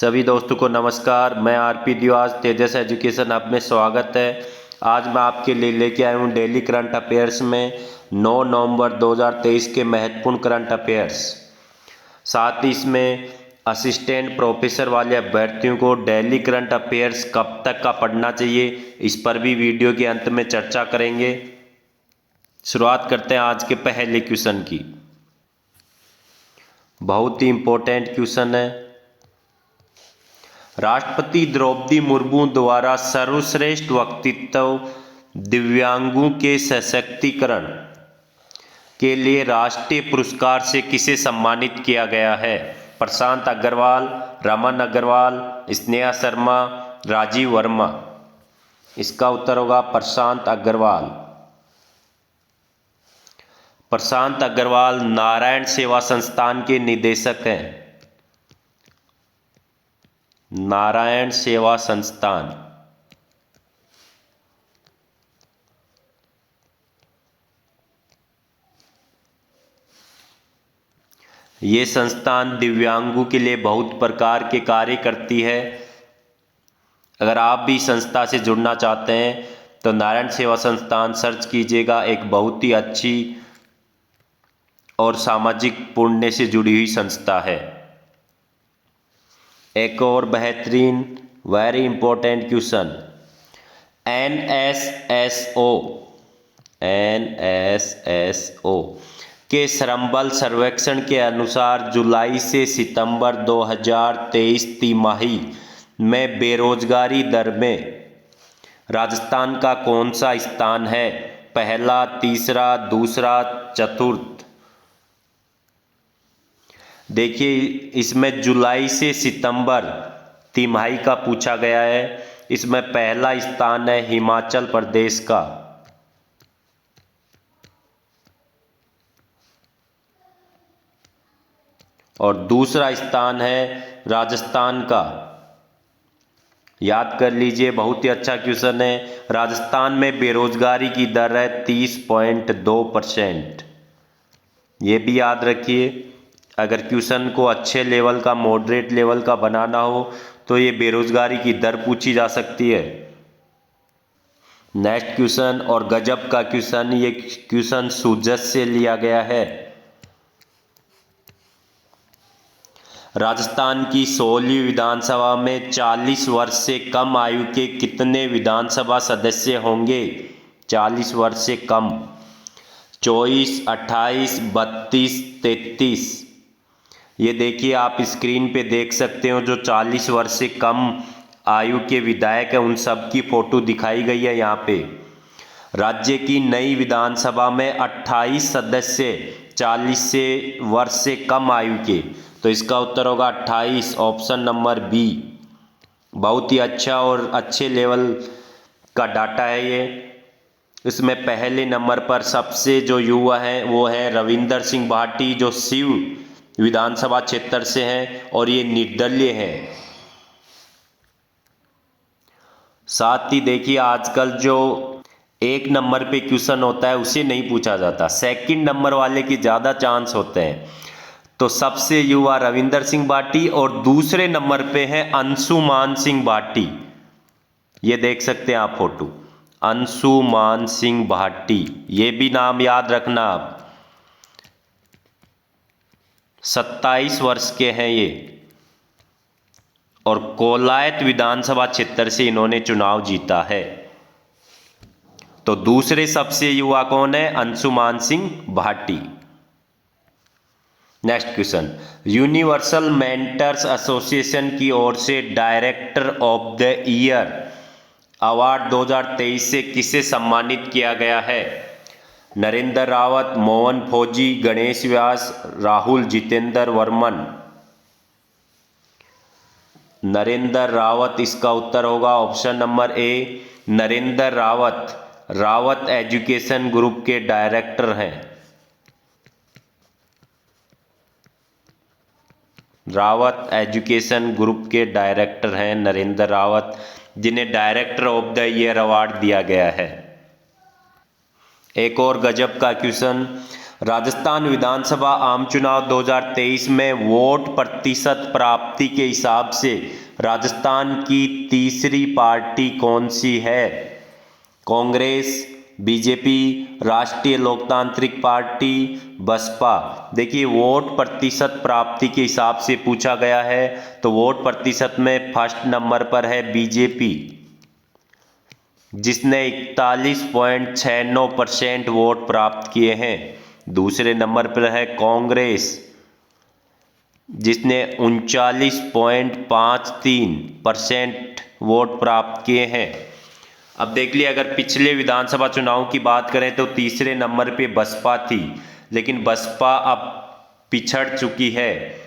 सभी दोस्तों को नमस्कार। मैं आरपी दिवास तेजस एजुकेशन हब में स्वागत है। आज मैं आपके लिए लेके आया हूँ डेली करंट अफेयर्स में 9 नवंबर 2023 के महत्वपूर्ण करंट अफेयर्स। साथ ही इसमें असिस्टेंट प्रोफेसर वाले अभ्यर्थियों को डेली करंट अफेयर्स कब तक का पढ़ना चाहिए, इस पर भी वीडियो के अंत में चर्चा करेंगे। शुरुआत करते हैं आज के पहले क्वेश्चन की। बहुत ही इम्पोर्टेंट क्वेश्चन है। राष्ट्रपति द्रौपदी मुर्मू द्वारा सर्वश्रेष्ठ व्यक्तित्व दिव्यांगों के सशक्तिकरण के लिए राष्ट्रीय पुरस्कार से किसे सम्मानित किया गया है? प्रशांत अग्रवाल, रमन अग्रवाल, स्नेहा शर्मा, राजीव वर्मा। इसका उत्तर होगा प्रशांत अग्रवाल। प्रशांत अग्रवाल नारायण सेवा संस्थान के निदेशक हैं। नारायण सेवा संस्थान। ये संस्थान दिव्यांगों के लिए बहुत प्रकार के कार्य करती है। अगर आप भी संस्था से जुड़ना चाहते हैं तो नारायण सेवा संस्थान सर्च कीजिएगा। एक बहुत ही अच्छी और सामाजिक पुण्य से जुड़ी हुई संस्था है। एक और बेहतरीन वेरी इंपॉर्टेंट क्वेश्चन। एनएसएसओ के श्रमबल सर्वेक्षण के अनुसार जुलाई से सितंबर 2023 तिमाही में बेरोजगारी दर में राजस्थान का कौन सा स्थान है? पहला, तीसरा, दूसरा, चतुर्थ। देखिए, इसमें जुलाई से सितंबर तिमाही का पूछा गया है। इसमें पहला स्थान है हिमाचल प्रदेश का, और दूसरा स्थान है राजस्थान का। याद कर लीजिए, बहुत ही अच्छा क्वेश्चन है। राजस्थान में बेरोजगारी की दर है 30.2%। ये भी याद रखिए। अगर क्वेश्चन को अच्छे लेवल का, मॉडरेट लेवल का बनाना हो तो ये बेरोजगारी की दर पूछी जा सकती है। नेक्स्ट क्वेश्चन और गजब का क्वेश्चन। ये क्वेश्चन सूजत से लिया गया है। राजस्थान की 16वीं विधानसभा में 40 वर्ष से कम आयु के कितने विधानसभा सदस्य होंगे? 40 वर्ष से कम। 24, 28, 32, 33। ये देखिए, आप स्क्रीन पे देख सकते हो जो 40 वर्ष से कम आयु के विधायक हैं उन सब की फोटो दिखाई गई है यहाँ पे। राज्य की नई विधानसभा में 28 सदस्य 40 से वर्ष से कम आयु के, तो इसका उत्तर होगा 28, ऑप्शन नंबर बी। बहुत ही अच्छा और अच्छे लेवल का डाटा है ये। इसमें पहले नंबर पर सबसे जो युवा हैं वो है रविंदर सिंह भाटी, जो शिव विधानसभा क्षेत्र से हैं और ये निर्दलीय हैं। साथ ही देखिए, आजकल जो एक नंबर पे क्वेश्चन होता है उसे नहीं पूछा जाता, सेकंड नंबर वाले की ज़्यादा चांस होते हैं। तो सबसे युवा रविंदर सिंह भाटी और दूसरे नंबर पे हैं अंशुमान सिंह भाटी। ये देख सकते हैं आप फोटो, अंशुमान सिंह भाटी। ये भी नाम याद रखना आप। 27 वर्ष के हैं ये और कोलायत विधानसभा क्षेत्र से इन्होंने चुनाव जीता है। तो दूसरे सबसे युवा कौन है? Anshuman Singh Bhati. Next question. Universal mentors association की ओर से director of the year award 2023 से किसे सम्मानित किया गया है? नरेंद्र रावत, मोहन फौजी, गणेश व्यास, राहुल जितेंद्र वर्मन। नरेंद्र रावत इसका उत्तर होगा, ऑप्शन नंबर ए नरेंद्र रावत। रावत एजुकेशन ग्रुप के डायरेक्टर हैं। रावत एजुकेशन ग्रुप के डायरेक्टर हैं नरेंद्र रावत, जिन्हें director of the year award दिया गया है। एक और गजब का क्वेश्चन। राजस्थान विधानसभा आम चुनाव 2023 में वोट प्रतिशत प्राप्ति के हिसाब से राजस्थान की तीसरी पार्टी कौन सी है? कांग्रेस, बीजेपी, राष्ट्रीय लोकतांत्रिक पार्टी, बसपा। देखिए, वोट प्रतिशत प्राप्ति के हिसाब से पूछा गया है तो वोट प्रतिशत में फर्स्ट नंबर पर है बीजेपी, जिसने 41.69% वोट प्राप्त किए हैं। दूसरे नंबर पर है कांग्रेस, जिसने 39.53% वोट प्राप्त किए हैं। अब देख लिया, अगर पिछले विधानसभा चुनाव की बात करें तो तीसरे नंबर पे बसपा थी, लेकिन बसपा अब पिछड़ चुकी है।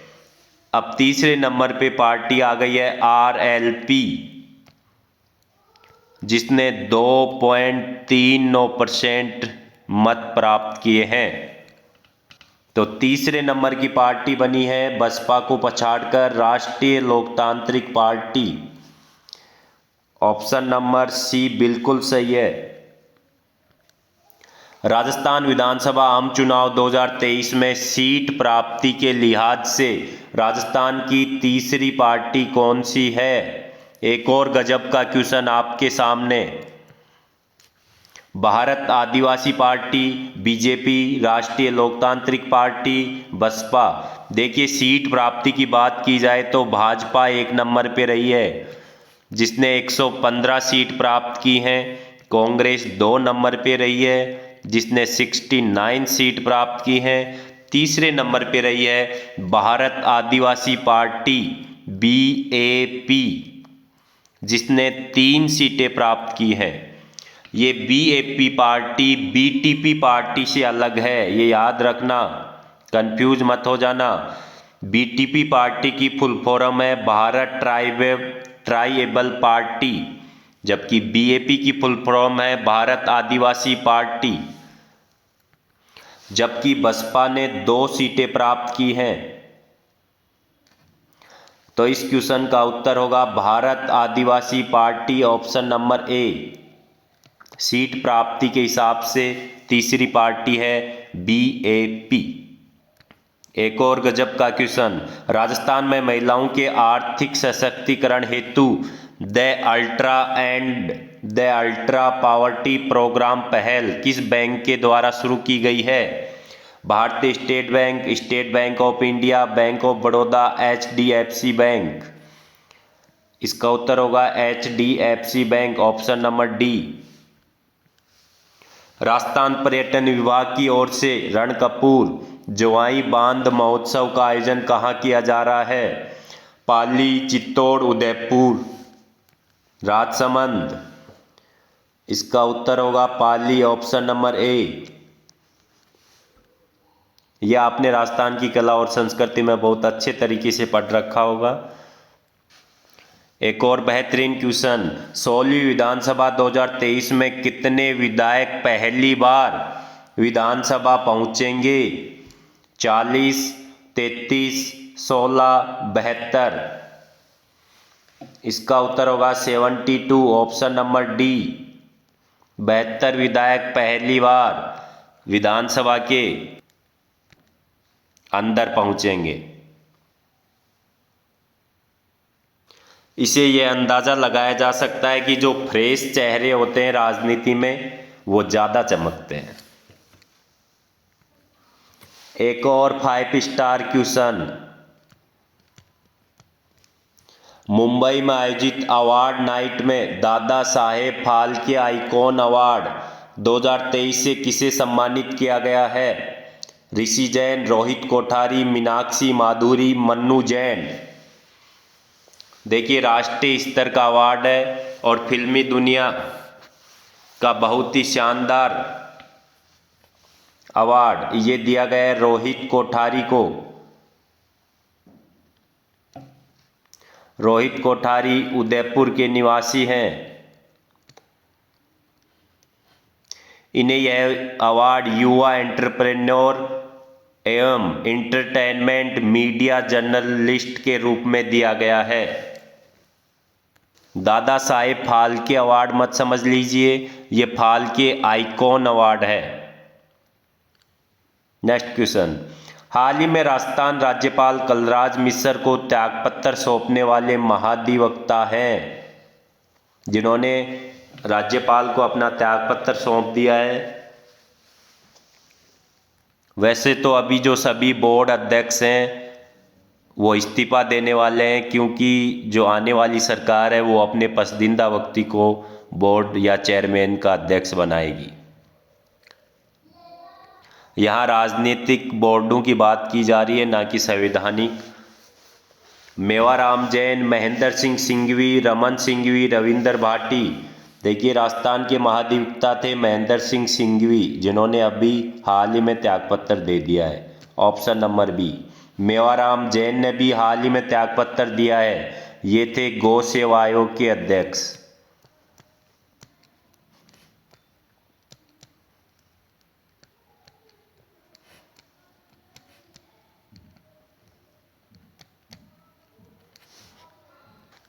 अब तीसरे नंबर पे पार्टी आ गई है आरएलपी, जिसने 2.39% मत प्राप्त किए हैं। तो तीसरे नंबर की पार्टी बनी है बसपा को पछाड़कर राष्ट्रीय लोकतांत्रिक पार्टी। ऑप्शन नंबर सी बिल्कुल सही है। राजस्थान विधानसभा आम चुनाव 2023 में सीट प्राप्ति के लिहाज से राजस्थान की तीसरी पार्टी कौन सी है? एक और गजब का क्वेश्चन आपके सामने। भारत आदिवासी पार्टी, बीजेपी, राष्ट्रीय लोकतांत्रिक पार्टी, बसपा। देखिए, सीट प्राप्ति की बात की जाए तो भाजपा एक नंबर पे रही है, जिसने 115 सीट प्राप्त की हैं। कांग्रेस 2 नंबर पे रही है, जिसने 69 सीट प्राप्त की हैं। तीसरे नंबर पे रही है भारत आदिवासी पार्टी, बीएपी, जिसने 3 सीटें प्राप्त की हैं। ये बीएपी पार्टी बीटीपी पार्टी से अलग है, ये याद रखना, कंफ्यूज मत हो जाना। बीटीपी पार्टी की फुल फॉर्म है भारत ट्राइबल पार्टी, जबकि बीएपी की फुल फॉर्म है भारत आदिवासी पार्टी। जबकि बसपा ने 2 सीटें प्राप्त की हैं। तो इस क्वेश्चन का उत्तर होगा Bharat Adivasi party, option number A. Seat प्राप्ति के हिसाब से तीसरी पार्टी है बीएपी। एक और गजब का क्वेश्चन। राजस्थान में महिलाओं के आर्थिक सशक्तिकरण हेतु द अल्ट्रा पावर्टी प्रोग्राम पहल किस बैंक के द्वारा शुरू की गई है? भारतीय state bank, state bank of India, bank of Baroda, HDFC bank. इसका उत्तर होगा HDFC bank, option number D. Rajasthan पर्यटन विभाग की ओर से रणकपुर जवाई बांध महोत्सव का आयोजन कहाँ किया जा रहा है? पाली, चित्तौड़, उदयपुर, राजसमंद। इसका उत्तर होगा पाली, ऑप्शन नंबर ए। यह आपने राजस्थान की कला और संस्कृति में बहुत अच्छे तरीके से पढ़ रखा होगा। एक और बेहतरीन क्वेश्चन। 16वीं विधानसभा 2023 में कितने विधायक पहली बार विधानसभा पहुंचेंगे? 40, 33, 16, 72। इसका उत्तर होगा 72, ऑप्शन नंबर डी। 72 विधायक पहली बार विधानसभा के अंदर पहुंचेंगे। इसे यह अंदाज़ा लगाया जा सकता है कि जो फ्रेश चेहरे होते हैं राजनीति में वो ज़्यादा चमकते हैं। एक और 5 स्टार क्वेश्चन। मुंबई में आयोजित अवार्ड नाइट में दादा साहेब फाल्के आइकॉन अवार्ड 2023 से किसे सम्मानित किया गया है? ऋषि जैन, रोहित कोठारी, मीनाक्षी माधुरी, मन्नू जैन। देखिए, राष्ट्रीय स्तर का अवार्ड है और फिल्मी दुनिया का बहुत ही शानदार अवार्ड ये दिया गया है रोहित कोठारी को। रोहित कोठारी उदयपुर के निवासी हैं। इन्हें यह अवार्ड युवा एंटरप्रेन्योर एवं एंटरटेनमेंट मीडिया जर्नलिस्ट के रूप में दिया गया है। दादा साहेब फाल्के अवार्ड मत समझ लीजिए, ये फाल्के आइकॉन अवार्ड है। नेक्स्ट क्वेश्चन, हाल ही में राजस्थान राज्यपाल कलराज मिश्र को त्यागपत्र सौंपने वाले महाधिवक्ता हैं, जिन्होंने राज्यपाल को अपना त्यागपत्र सौंप दिया है। वैसे तो अभी जो सभी बोर्ड अध्यक्ष हैं वो इस्तीफा देने वाले हैं, क्योंकि जो आने वाली सरकार है वो अपने पसंदीदा व्यक्ति को बोर्ड या चेयरमैन का अध्यक्ष बनाएगी। यहाँ राजनीतिक बोर्डों की बात की जा रही है, ना कि संवैधानिक। मेवाराम जैन, महेंद्र सिंह सिंघवी, रमन सिंघवी, रविंदर भाटी। देखिए, राजस्थान के महाधिवक्ता थे महेंद्र सिंह सिंघवी, जिन्होंने अभी हाल ही में त्यागपत्र दे दिया है। Option number B. Mewaram Jain ने भी हाल ही में त्यागपत्र दिया है। ये थे गौ सेवा आयोग के अध्यक्ष।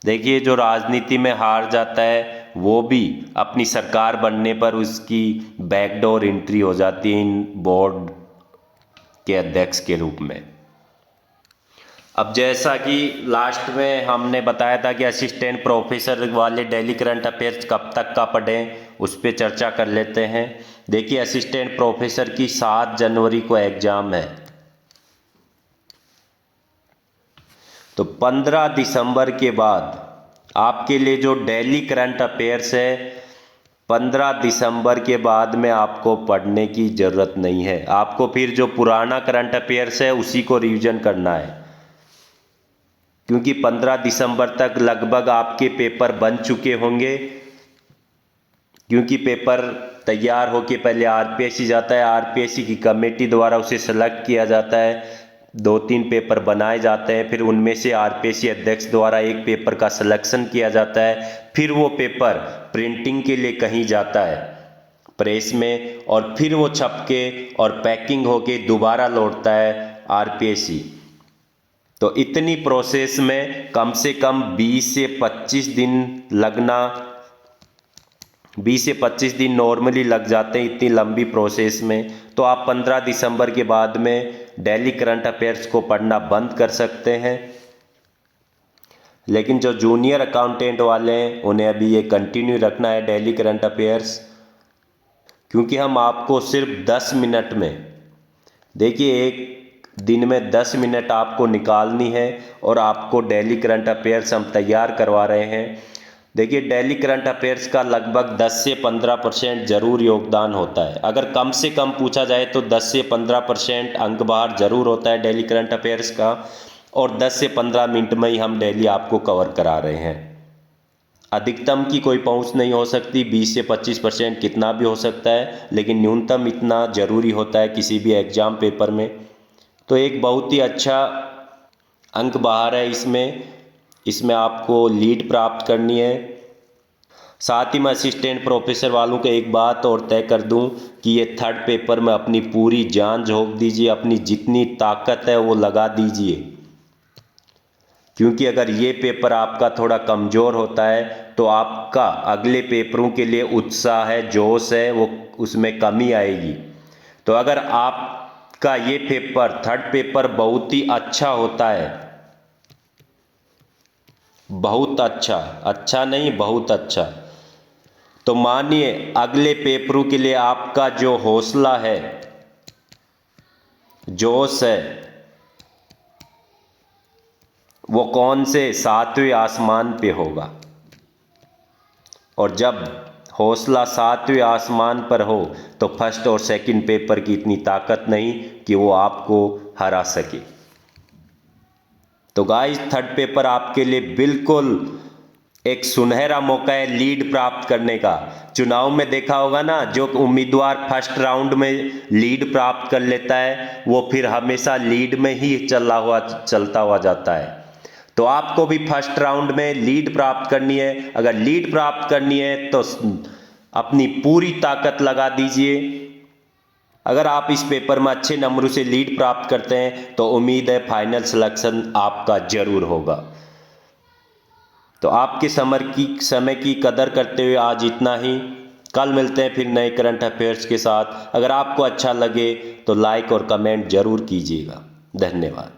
देखिए, जो राजनीति में हार जाता है वो भी अपनी सरकार बनने पर उसकी बैकडोर एंट्री हो जाती है इन बोर्ड के अध्यक्ष के रूप में। अब जैसा कि लास्ट में हमने बताया था कि असिस्टेंट प्रोफेसर वाले डेली करंट अफेयर्स कब तक का पढ़ें, उस पर चर्चा कर लेते हैं। देखिए, असिस्टेंट प्रोफेसर की 7 जनवरी को एग्जाम है, तो 15 दिसंबर के बाद आपके लिए जो डेली करंट अफेयर्स है 15 दिसंबर के बाद में आपको पढ़ने की ज़रूरत नहीं है। आपको फिर जो पुराना करंट अफेयर्स है उसी को रिवीजन करना है, क्योंकि 15 दिसंबर तक लगभग आपके पेपर बन चुके होंगे। क्योंकि पेपर तैयार होके पहले आरपीएससी जाता है, आरपीएससी की कमेटी द्वारा उसे सेलेक्ट किया जाता है, 2-3 पेपर बनाए जाते हैं, फिर उनमें से आरपीएससी अध्यक्ष द्वारा एक पेपर का सिलेक्शन किया जाता है, फिर वो पेपर प्रिंटिंग के लिए कहीं जाता है प्रेस में, और फिर वो छप के और पैकिंग होके दोबारा लौटता है आरपीएससी। तो इतनी प्रोसेस में कम से कम 20 से 25 दिन लगना, 20 से 25 दिन नॉर्मली लग जाते हैं इतनी लंबी प्रोसेस में। तो आप 15 दिसंबर के बाद में डेली करंट अफेयर्स को पढ़ना बंद कर सकते हैं। लेकिन जो जूनियर अकाउंटेंट वाले हैं उन्हें अभी ये कंटिन्यू रखना है डेली करंट अफेयर्स, क्योंकि हम आपको सिर्फ 10 मिनट में, देखिए, एक दिन में 10 मिनट आपको निकालनी है और आपको डेली करंट अफेयर्स हम तैयार करवा रहे हैं। देखिए, डेली करंट अफेयर्स का लगभग 10 से 15% जरूर योगदान होता है। अगर कम से कम पूछा जाए तो 10 से 15% अंक बाहर जरूर होता है डेली करंट अफेयर्स का, और 10 से 15 मिनट में ही हम डेली आपको कवर करा रहे हैं। अधिकतम की कोई पहुंच नहीं हो सकती, 20 से 25% कितना भी हो सकता है, लेकिन न्यूनतम इतना ज़रूरी होता है किसी भी एग्ज़ाम पेपर में। तो एक बहुत ही अच्छा अंक बाहर है इसमें आपको लीड प्राप्त करनी है। साथ ही मैं असिस्टेंट प्रोफेसर वालों को एक बात और तय कर दूं कि ये थर्ड पेपर में अपनी पूरी जान झोंक दीजिए, अपनी जितनी ताकत है वो लगा दीजिए, क्योंकि अगर ये पेपर आपका थोड़ा कमज़ोर होता है तो आपका अगले पेपरों के लिए उत्साह है, जोश है, वो उसमें कमी आएगी। तो अगर आपका ये पेपर थर्ड पेपर बहुत ही अच्छा होता है, बहुत अच्छा, अच्छा नहीं बहुत अच्छा, तो मानिए अगले पेपरों के लिए आपका जो हौसला है, जोश है, वो कौन से 7वें आसमान पे होगा। और जब हौसला 7वें आसमान पर हो तो फर्स्ट और सेकंड पेपर की इतनी ताकत नहीं कि वो आपको हरा सके। तो गाइस, थर्ड पेपर आपके लिए बिल्कुल एक सुनहरा मौका है लीड प्राप्त करने का। चुनाव में देखा होगा ना, जो उम्मीदवार फर्स्ट राउंड में लीड प्राप्त कर लेता है वो फिर हमेशा लीड में ही चलता हुआ जाता है। तो आपको भी फर्स्ट राउंड में लीड प्राप्त करनी है। अगर लीड प्राप्त करनी है तो अपनी पूरी ताकत लगा दीजिए। अगर आप इस पेपर में अच्छे नंबरों से लीड प्राप्त करते हैं तो उम्मीद है फाइनल सिलेक्शन आपका जरूर होगा। तो आपके समय की कदर करते हुए आज इतना ही। कल मिलते हैं फिर नए करंट अफेयर्स के साथ। अगर आपको अच्छा लगे तो लाइक और कमेंट ज़रूर कीजिएगा। धन्यवाद।